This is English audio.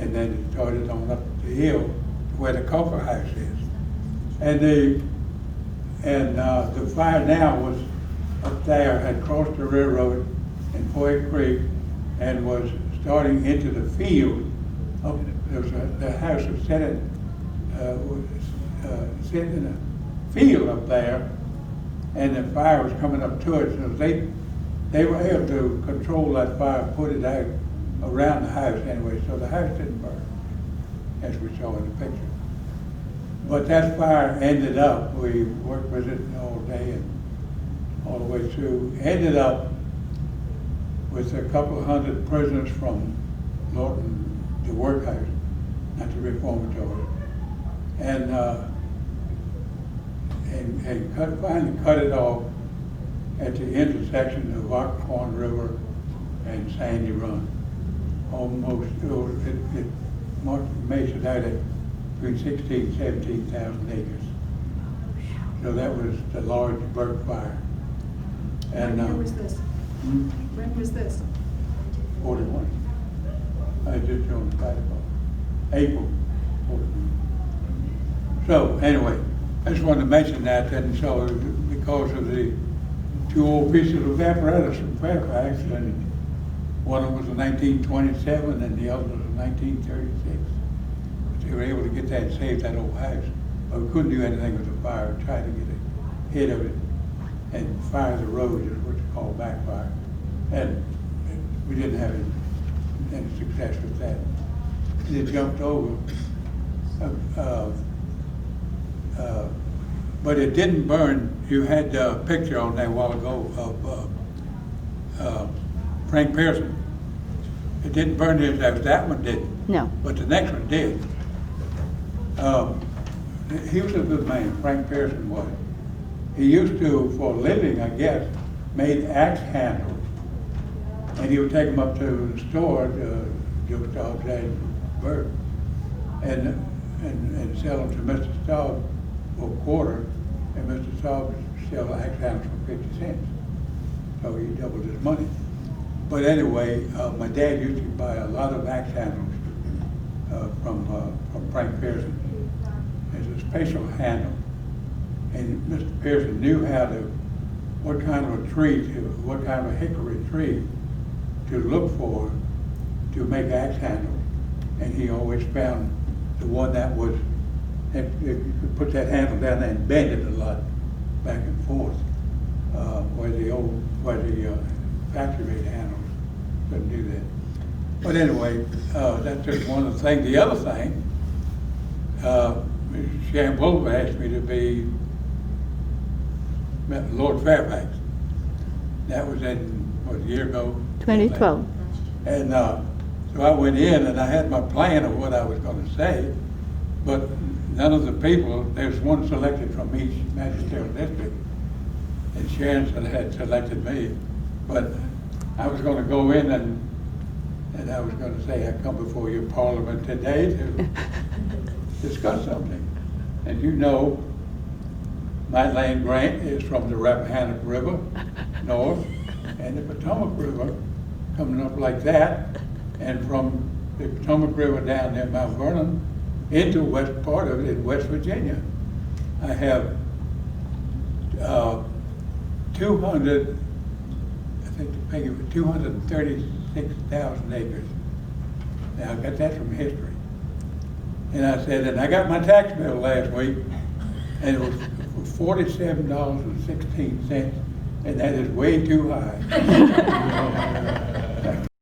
and then it started on up the hill where the Coker House is. And the fire now was up there, had crossed the railroad in Poet Creek and was starting into the field. There was the house was sitting in a field up there, and the fire was coming up to it. So they were able to control that fire, put it out around the house anyway, so the house didn't burn, as we saw in the picture. But that fire ended up, we worked with it all day and all the way through, ended up with a couple of hundred prisoners from Lawton, the workhouse, not the reformatory, and finally cut it off at the intersection of Ockhorn River and Sandy Run. Almost, it measured out at between 16,000 and 17,000 acres. So that was the large Burke fire. And when was this? When was this? 41. I just on the fire department. April 41. So anyway, I just wanted to mention that, and so because of the two old pieces of apparatus from Fairfax, and one of them was in 1927 and the other was in 1936. They were able to get that and save that old house. But we couldn't do anything with the fire, try to get ahead of it and fire the road, is what you call backfire. And we didn't have any success with that. It jumped over. But it didn't burn. You had a picture on there a while ago of Frank Pearson. It didn't burn his house. That one didn't. No. But the next one did. He was a good man, Frank Pearson was. He used to, for a living, I guess, made axe handles. And he would take them up to the store, Joe Staub's dad, Burke, and sell them to Mr. Staub for a quarter, and Mr. Staub would sell axe handles for 50 cents. So he doubled his money. But anyway, my dad used to buy a lot of axe handles from Frank Pearson. It's a special handle. And Mr. Pearson knew what kind of a hickory tree to look for to make axe handles. And he always found the one that was, if you could put that handle down there and bend it a lot back and forth, where the factory-made handles couldn't do that. But anyway, that's just one of the things. The other thing, Shan Wolf asked me to be Lord Fairfax. That was a year ago? 2012. And so I went in and I had my plan of what I was going to say, but none of the people, there's one selected from each magisterial district, and Sharon had selected me, but I was going to go in and I was going to say, I come before your parliament today to discuss something. And you know, my land grant is from the Rappahannock River north and the Potomac River coming up like that, and from the Potomac River down near Mount Vernon into the west part of it in West Virginia. I have 236,000 acres. Now I got that from history. And I said, and I got my tax bill last week, and it was $47.16, and that is way too high.